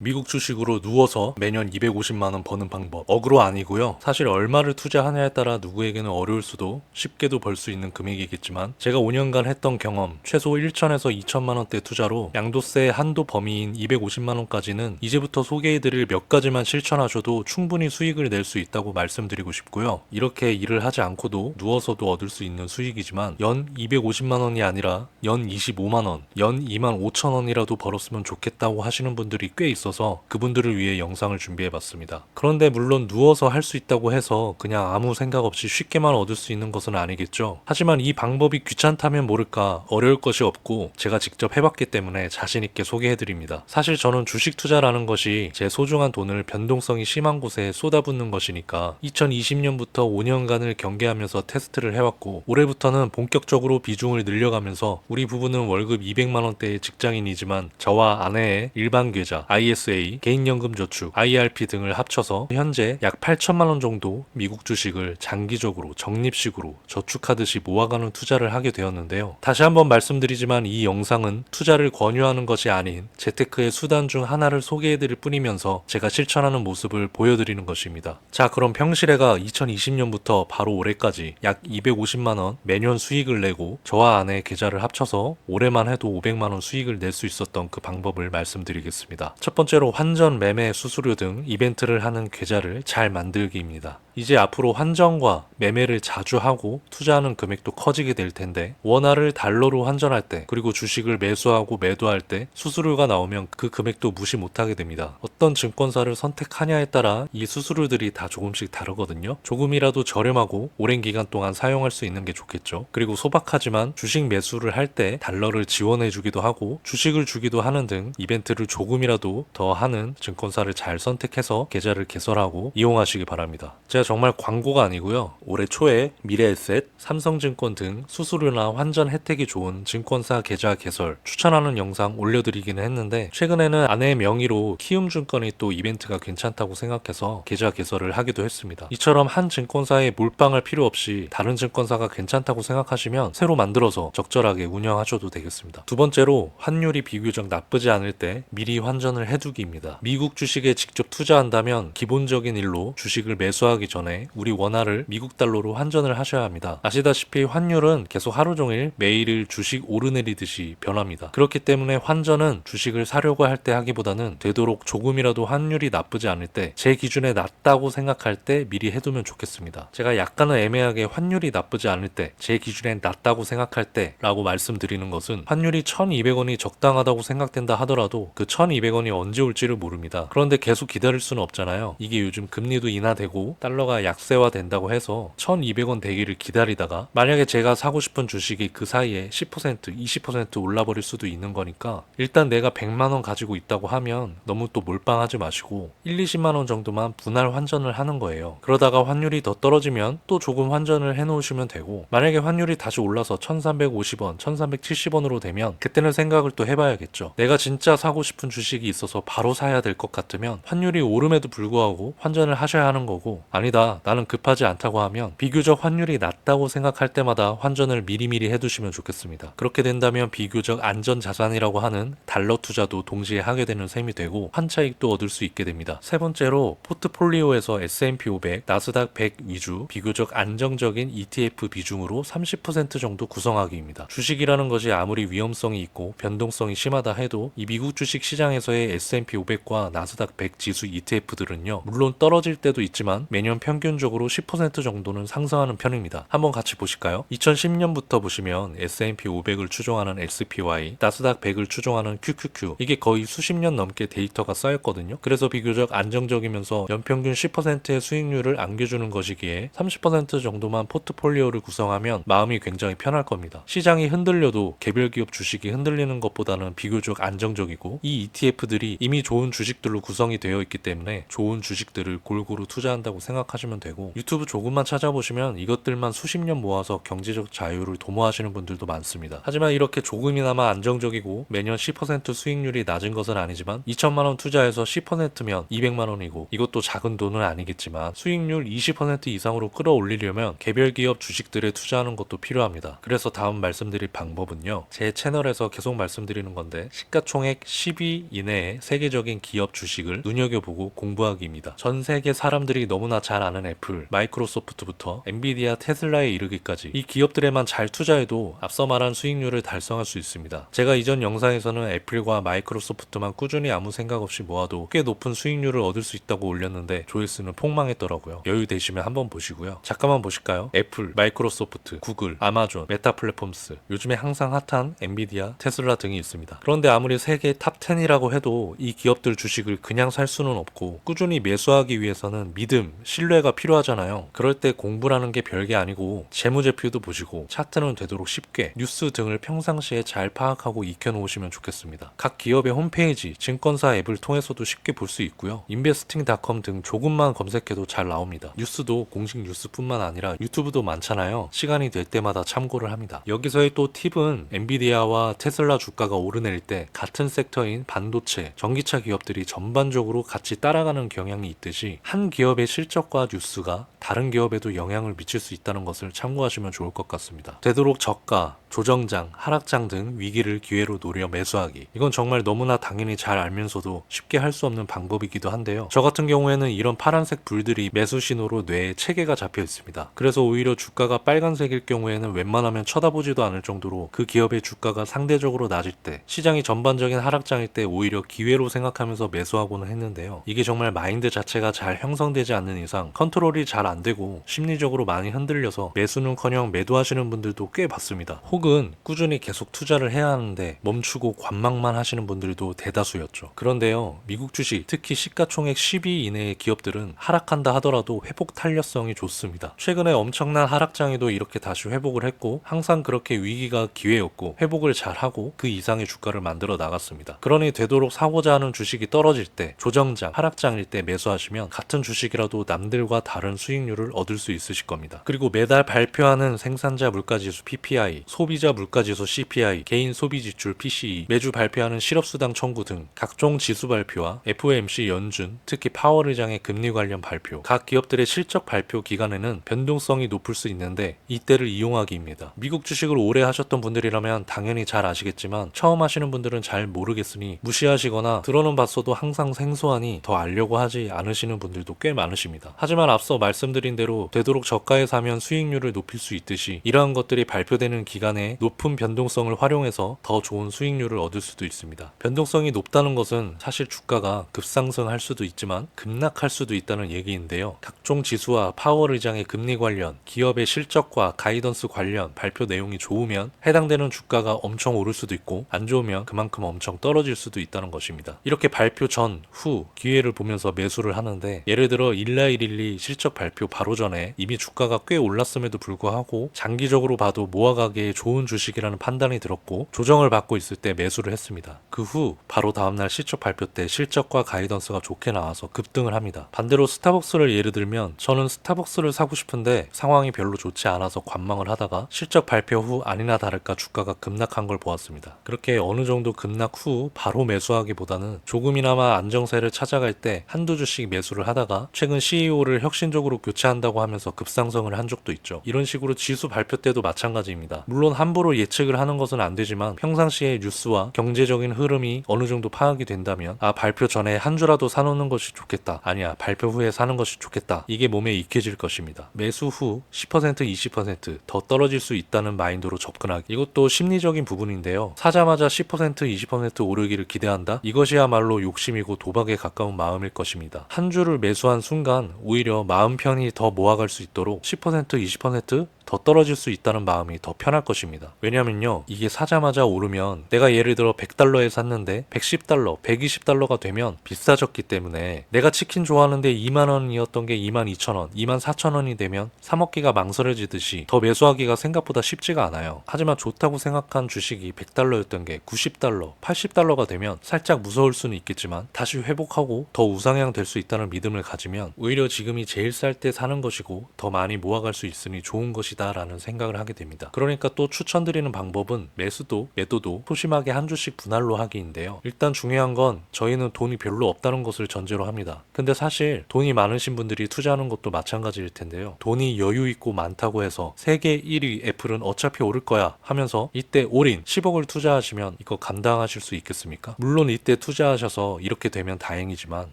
미국 주식으로 누워서 매년 250만원 버는 방법. 어그로 아니고요. 사실 얼마를 투자하냐에 따라 누구에게는 어려울 수도 쉽게도 벌 수 있는 금액이겠지만 제가 5년간 했던 경험, 최소 1천에서 2천만원대 투자로 양도세 한도 범위인 250만원까지는 이제부터 소개해드릴 몇 가지만 실천하셔도 충분히 수익을 낼 수 있다고 말씀드리고 싶고요. 이렇게 일을 하지 않고도 누워서도 얻을 수 있는 수익이지만 연 250만원이 아니라 연 25만원, 연 2만 5천원이라도 벌었으면 좋겠다고 하시는 분들이 꽤 있어서 그분들을 위해 영상을 준비해봤습니다. 그런데 물론 누워서 할 수 있다고 해서 그냥 아무 생각 없이 쉽게만 얻을 수 있는 것은 아니겠죠. 하지만 이 방법이 귀찮다면 모를까 어려울 것이 없고 제가 직접 해봤기 때문에 자신있게 소개해드립니다. 사실 저는 주식 투자라는 것이 제 소중한 돈을 변동성이 심한 곳에 쏟아붓는 것이니까 2020년부터 5년간을 경계하면서 테스트를 해왔고 올해부터는 본격적으로 비중을 늘려가면서 우리 부부는 월급 200만원대의 직장인이지만 저와 아내의 일반 계좌, ISA, 개인연금저축, IRP 등을 합쳐서 현재 약 8천만원 정도 미국 주식을 장기적으로 적립식으로 저축하듯이 모아가는 투자를 하게 되었는데요. 다시 한번 말씀드리지만 이 영상은 투자를 권유하는 것이 아닌 재테크의 수단 중 하나를 소개해드릴 뿐이면서 제가 실천하는 모습을 보여드리는 것입니다. 자, 그럼 평실회가 2020년부터 바로 올해까지 약 250만원 매년 수익을 내고 저와 아내의 계좌를 합쳐서 올해만 해도 500만원 수익을 낼 수 있었던 그 방법을 말씀드리겠습니다. 첫 번째로 환전, 매매, 수수료 등 이벤트를 하는 계좌를 잘 만들기입니다. 이제 앞으로 환전과 매매를 자주 하고 투자하는 금액도 커지게 될 텐데 원화를 달러로 환전할 때 그리고 주식을 매수하고 매도할 때 수수료가 나오면 그 금액도 무시 못하게 됩니다. 어떤 증권사를 선택하냐에 따라 이 수수료들이 다 조금씩 다르거든요. 조금이라도 저렴하고 오랜 기간 동안 사용할 수 있는 게 좋겠죠. 그리고 소박하지만 주식 매수를 할 때 달러를 지원해 주기도 하고 주식을 주기도 하는 등 이벤트를 조금이라도 더 하는 증권사를 잘 선택해서 계좌를 개설하고 이용하시기 바랍니다. 제가 정말 광고가 아니고요. 올해 초에 미래에셋, 삼성증권 등 수수료나 환전 혜택이 좋은 증권사 계좌 개설 추천하는 영상 올려드리기는 했는데 최근에는 아내의 명의로 키움증권이 또 이벤트가 괜찮다고 생각해서 계좌 개설을 하기도 했습니다. 이처럼 한 증권사에 몰빵할 필요 없이 다른 증권사가 괜찮다고 생각하시면 새로 만들어서 적절하게 운영하셔도 되겠습니다. 두 번째로 환율이 비교적 나쁘지 않을 때 미리 환전을 해두기입니다. 미국 주식에 직접 투자한다면 기본적인 일로 주식을 매수하기 전에 우리 원화를 미국 달러로 환전을 하셔야 합니다. 아시다시피 환율은 계속 하루 종일 매일 주식 오르내리듯이 변합니다. 그렇기 때문에 환전은 주식을 사려고 할 때 하기보다는 되도록 조금이라도 환율이 나쁘지 않을 때 제 기준에 낮다고 생각할 때 미리 해두면 좋겠습니다. 제가 약간은 애매하게 환율이 나쁘지 않을 때 제 기준에 낮다고 생각할 때 라고 말씀드리는 것은 환율이 1200원이 적당하다고 생각된다 하더라도 그 1200원이 언제 올지를 모릅니다. 그런데 계속 기다릴 수는 없잖아요. 이게 요즘 금리도 인하되고 달러가 약세화 된다고 해서 1200원 되기를 기다리다가 만약에 제가 사고 싶은 주식이 그 사이에 10%, 20% 올라버릴 수도 있는 거니까 일단 내가 100만원 가지고 있다고 하면 너무 또 몰빵하지 마시고 1, 20만원 정도만 분할 환전을 하는 거예요. 그러다가 환율이 더 떨어지면 또 조금 환전을 해놓으시면 되고 만약에 환율이 다시 올라서 1350원, 1370원으로 되면 그때는 생각을 또 해봐야겠죠. 내가 진짜 사고 싶은 주식이 있어서 바로 사야 될 것 같으면 환율이 오름에도 불구하고 환전을 하셔야 하는 거고 아니다 나는 급하지 않다고 하면 비교적 환율이 낮다고 생각할 때마다 환전을 미리미리 해두시면 좋겠습니다. 그렇게 된다면 비교적 안전자산이라고 하는 달러 투자도 동시에 하게 되는 셈이 되고 환차익도 얻을 수 있게 됩니다. 세 번째로 포트폴리오에서 S&P 500, 나스닥 100 위주 비교적 안정적인 ETF 비중으로 30% 정도 구성하기입니다. 주식이라는 것이 아무리 위험성이 있고 변동성이 심하다 해도 이 미국 주식 시장에서의 S&P 500과 나스닥 100 지수 ETF들은요 물론 떨어질 때도 있지만 매년 평균적으로 10% 정도는 상승하는 편입니다. 한번 같이 보실까요? 2010년부터 보시면 S&P 500을 추종하는 SPY, 나스닥 100을 추종하는 QQQ 이게 거의 수십 년 넘게 데이터가 쌓였거든요. 그래서 비교적 안정적이면서 연평균 10%의 수익률을 안겨주는 것이기에 30% 정도만 포트폴리오를 구성하면 마음이 굉장히 편할 겁니다. 시장이 흔들려도 개별 기업 주식이 흔들리는 것보다는 비교적 안정적이고 이 ETF들이 이미 좋은 주식들로 구성이 되어 있기 때문에 좋은 주식들을 골고루 투자한다고 생각하시면 되고 유튜브 조금만 찾아보시면 이것들만 수십 년 모아서 경제적 자유를 도모하시는 분들도 많습니다. 하지만 이렇게 조금이나마 안정적이고 매년 10% 수익률이 낮은 것은 아니지만 2천만원 투자해서 10%면 200만원이고 이것도 작은 돈은 아니겠지만 수익률 20% 이상으로 끌어올리려면 개별 기업 주식들에 투자하는 것도 필요합니다. 그래서 다음 말씀드릴 방법은요 제 채널에서 계속 말씀드리는 건데 시가총액 10위 이내에 세계적인 기업 주식을 눈여겨보고 공부하기입니다. 전 세계 사람들이 너무나 잘 아는 애플, 마이크로소프트부터 엔비디아, 테슬라에 이르기까지 이 기업들에만 잘 투자해도 앞서 말한 수익률을 달성할 수 있습니다. 제가 이전 영상에서는 애플과 마이크로소프트만 꾸준히 아무 생각 없이 모아도 꽤 높은 수익률을 얻을 수 있다고 올렸는데 조회수는 폭망했더라고요. 여유 되시면 한번 보시고요. 잠깐만 보실까요? 애플, 마이크로소프트, 구글, 아마존, 메타 플랫폼스, 요즘에 항상 핫한 엔비디아, 테슬라 등이 있습니다. 그런데 아무리 세계 탑 10이라고 해도 이 기업들 주식을 그냥 살 수는 없고 꾸준히 매수하기 위해서는 믿음, 신뢰가 필요하잖아요. 그럴 때 공부라는 게 별게 아니고 재무제표도 보시고 차트는 되도록 쉽게 뉴스 등을 평상시에 잘 파악하고 익혀놓으시면 좋겠습니다. 각 기업의 홈페이지, 증권사 앱을 통해서도 쉽게 볼 수 있고요. investing.com 등 조금만 검색해도 잘 나옵니다. 뉴스도 공식 뉴스뿐만 아니라 유튜브도 많잖아요. 시간이 될 때마다 참고를 합니다. 여기서의 또 팁은 엔비디아와 테슬라 주가가 오르내릴 때 같은 섹터인 반도체, 전기차 기업들이 전반적으로 같이 따라가는 경향이 있듯이 한 기업의 실적과 뉴스가 다른 기업에도 영향을 미칠 수 있다는 것을 참고하시면 좋을 것 같습니다. 되도록 저가, 조정장, 하락장 등 위기를 기회로 노려 매수하기. 이건 정말 너무나 당연히 잘 알면서도 쉽게 할 수 없는 방법이기도 한데요. 저 같은 경우에는 이런 파란색 불들이 매수 신호로 뇌에 체계가 잡혀 있습니다. 그래서 오히려 주가가 빨간색일 경우에는 웬만하면 쳐다보지도 않을 정도로 그 기업의 주가가 상대적으로 낮을 때, 시장이 전반적인 하락장일 때 오히려 기회로 생각하면서 매수하고는 했는데요. 이게 정말 마인드 자체가 잘 형성되지 않는 이상 컨트롤이 잘 안 되고 심리적으로 많이 흔들려서 매수는커녕 매도하시는 분들도 꽤 봤습니다. 혹은 꾸준히 계속 투자를 해야 하는데 멈추고 관망만 하시는 분들도 대다수였죠. 그런데요, 미국 주식, 특히 시가총액 10위 이내의 기업들은 하락한다 하더라도 회복 탄력성이 좋습니다. 최근에 엄청난 하락장에도 이렇게 다시 회복을 했고 항상 그렇게 위기가 기회였고 회복을 잘하고 그 이상의 주가를 만들어 나갔습니다. 그러니 되도록 사고자 하는 주식이 떨어질 때, 조정장, 하락장일 때 매수하시면 같은 주식이라도 남들과 다른 수익률을 얻을 수 있으실 겁니다. 그리고 매달 발표하는 생산자 물가지수 PPI, 소비자 물가지수 CPI, 개인 소비지출 PCE, 매주 발표하는 실업수당 청구 등 각종 지수 발표와 FOMC 연준, 특히 파월 의장의 금리 관련 발표, 각 기업들의 실적 발표 기간에는 변동성이 높을 수 있는데 이때를 이용하기입니다. 미국 주식을 오래 하셨던 분들이라면 당연히 잘 아시겠지만 처음 하시는 분들은 잘 모르겠으니 무시하시거나 들어는 봤어도 항상 생소하니 더 알려고 하지 않으시는 분들도 꽤 많으십니다. 하지만 앞서 말씀드린 대로 되도록 저가에 사면 수익률을 높일 수 있듯이 이러한 것들이 발표되는 기간에 높은 변동성을 활용해서 더 좋은 수익률을 얻을 수도 있습니다. 변동성이 높다는 것은 사실 주가가 급상승할 수도 있지만 급락할 수도 있다는 얘기인데요. 각종 지수와 파월 의장의 금리 관련, 기업의 실적과 가이던스 관련 발표 내용이 좋으면 해당되는 주가가 엄청 오를 수도 있고 안 좋으면 그만큼 엄청 떨어질 수도 있다는 것입니다. 이렇게 발표 전, 후 기회를 보면서 매수를 하는데 예를 들어 1라112 실적 발표 바로 전에 이미 주가가 꽤 올랐음에도 불구하고 장기적으로 봐도 모아가기에 좋은 주식이라는 판단이 들었고 조정을 받고 있을 때 매수를 했습니다. 그 후 바로 다음날 실적 발표 때 실적과 가이던스가 좋게 나와서 급등을 합니다. 반대로 스타벅스를 예를 들면 저는 스타벅스를 사고 싶은데 상황이 별로 좋지 않아서 관망을 하다가 실적 발표 후 아니나 다를까 주가가 급락한 걸 보았습니다. 그렇게 어느 정도 급락 후 바로 매수하기보다는 조금이나마 안정세를 찾아갈 때 한두 주씩 매수를 하다가 최근 CEO를 혁신적으로 교체한다고 하면서 급상승을 한 적도 있죠. 이런 식으로 지수 발표 때도 마찬가지입니다. 물론 함부로 예측을 하는 것은 안 되지만 평상시에 뉴스와 경제적인 흐름이 어느 정도 파악이 된다면 발표 전에 한 주라도 사놓는 것이 좋겠다. 아니야, 발표 후에 사는 것이 좋겠다. 이게 몸에 익혀질 것입니다. 매수 후 10%, 20%더 떨어질 수 있다는 마인드로 접근하기. 이것도 심리적인 부분인데요. 사자마자 10%, 20% 오르기를 기대한다? 이것이야말로 욕심이고 도박에 가까운 마음일 것입니다. 한 주를 매수한 순간 오히려 마음 편히 더 모아갈 수 있도록 10%, 20%더 떨어질 수 있다는 마음이 더 편할 것입니다. 왜냐면요, 이게 사자마자 오르면 내가 예를 들어 100달러에 샀는데 110달러, 120달러가 되면 비싸졌기 때문에 내가 치킨 좋아하는데 2만원이었던 게 22,000원, 24,000원이 되면 사먹기가 망설여지듯이 더 매수하기가 생각보다 쉽지가 않아요. 하지만 좋다고 생각한 주식이 100달러였던 게 90달러, 80달러가 되면 살짝 무서울 수는 있겠지만 다시 회복하고 더 우상향 될 수 있다는 믿음을 가지면 오히려 지금이 제일 쌀 때 사는 것이고 더 많이 모아갈 수 있으니 좋은 것이 것이다 라는 생각을 하게 됩니다. 그러니까 또 추천드리는 방법은 매수도 매도도 소심하게 한 주씩 분할로 하기인데요. 일단 중요한 건 저희는 돈이 별로 없다는 것을 전제로 합니다. 근데 사실 돈이 많으신 분들이 투자하는 것도 마찬가지일 텐데요. 돈이 여유 있고 많다고 해서 세계 1위 애플은 어차피 오를 거야 하면서 이때 올인 10억을 투자하시면 이거 감당하실 수 있겠습니까? 물론 이때 투자하셔서 이렇게 되면 다행이지만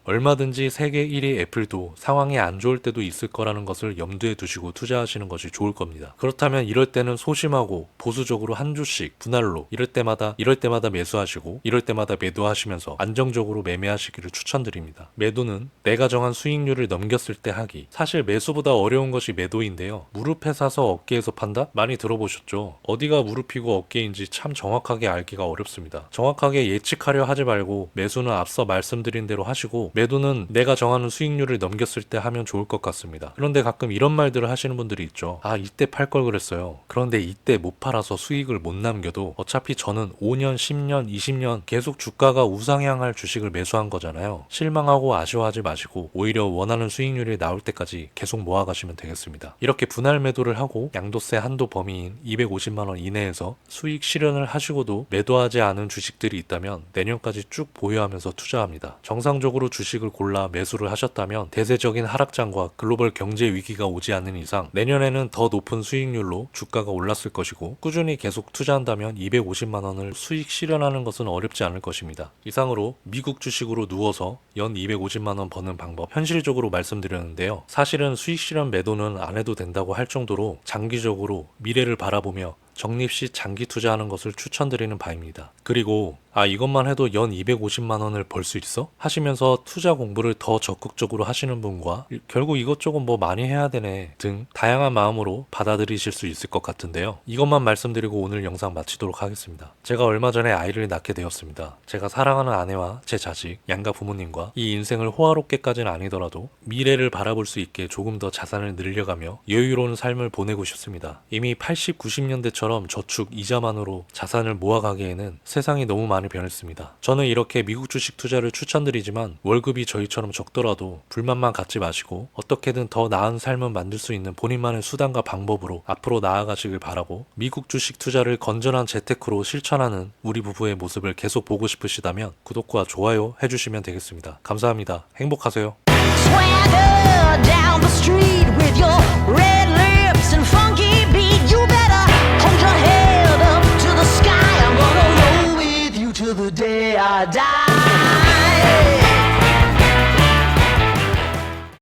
얼마든지 세계 1위 애플도 상황이 안 좋을 때도 있을 거라는 것을 염두에 두시고 투자하시는 것이 좋을 겁니다. 그렇다면 이럴 때는 소심하고 보수적으로 한 주씩 분할로 이럴 때마다 매수하시고 이럴 때마다 매도하시면서 안정적으로 매매하시기를 추천드립니다. 매도는 내가 정한 수익률을 넘겼을 때 하기. 사실 매수보다 어려운 것이 매도인데요. 무릎에 사서 어깨에서 판다? 많이 들어보셨죠? 어디가 무릎이고 어깨인지 참 정확하게 알기가 어렵습니다. 정확하게 예측하려 하지 말고 매수는 앞서 말씀드린 대로 하시고 매도는 내가 정하는 수익률을 넘겼을 때 하면 좋을 것 같습니다. 그런데 가끔 이런 말들을 하시는 분들이 있죠. 아, 이때 팔 걸 그랬어요. 그런데 이때 못 팔아서 수익을 못 남겨도 어차피 저는 5년, 10년, 20년 계속 주가가 우상향할 주식을 매수한 거잖아요. 실망하고 아쉬워하지 마시고 오히려 원하는 수익률이 나올 때까지 계속 모아가시면 되겠습니다. 이렇게 분할 매도를 하고 양도세 한도 범위인 250만원 이내에서 수익 실현을 하시고도 매도하지 않은 주식들이 있다면 내년까지 쭉 보유하면서 투자합니다. 정상적으로 주식을 골라 매수를 하셨다면 대세적인 하락장과 글로벌 경제 위기가 오지 않는 이상 내년에는 더 높은 수익률로 주가가 올랐을 것이고 꾸준히 계속 투자한다면 250만원을 수익 실현하는 것은 어렵지 않을 것입니다. 이상으로 미국 주식으로 누워서 연 250만원 버는 방법 현실적으로 말씀드렸는데요. 사실은 수익 실현 매도는 안 해도 된다고 할 정도로 장기적으로 미래를 바라보며 적립시 장기 투자하는 것을 추천드리는 바입니다. 그리고 이것만 해도 연 250만원을 벌 수 있어? 하시면서 투자 공부를 더 적극적으로 하시는 분과 결국 이것저것 뭐 많이 해야 되네 등 다양한 마음으로 받아들이실 수 있을 것 같은데요. 이것만 말씀드리고 오늘 영상 마치도록 하겠습니다. 제가 얼마 전에 아이를 낳게 되었습니다. 제가 사랑하는 아내와 제 자식, 양가 부모님과 이 인생을 호화롭게까지는 아니더라도 미래를 바라볼 수 있게 조금 더 자산을 늘려가며 여유로운 삶을 보내고 싶습니다. 이미 80, 90년대처럼 저축 이자만으로 자산을 모아가기에는 세상이 너무 많이 변했습니다. 저는 이렇게 미국 주식 투자를 추천드리지만 월급이 저희처럼 적더라도 불만만 갖지 마시고 어떻게든 더 나은 삶을 만들 수 있는 본인만의 수단과 방법으로 앞으로 나아가시길 바라고 미국 주식 투자를 건전한 재테크로 실천하는 우리 부부의 모습을 계속 보고 싶으시다면 구독과 좋아요 해주시면 되겠습니다. 감사합니다. 행복하세요. Swagger down the street with your red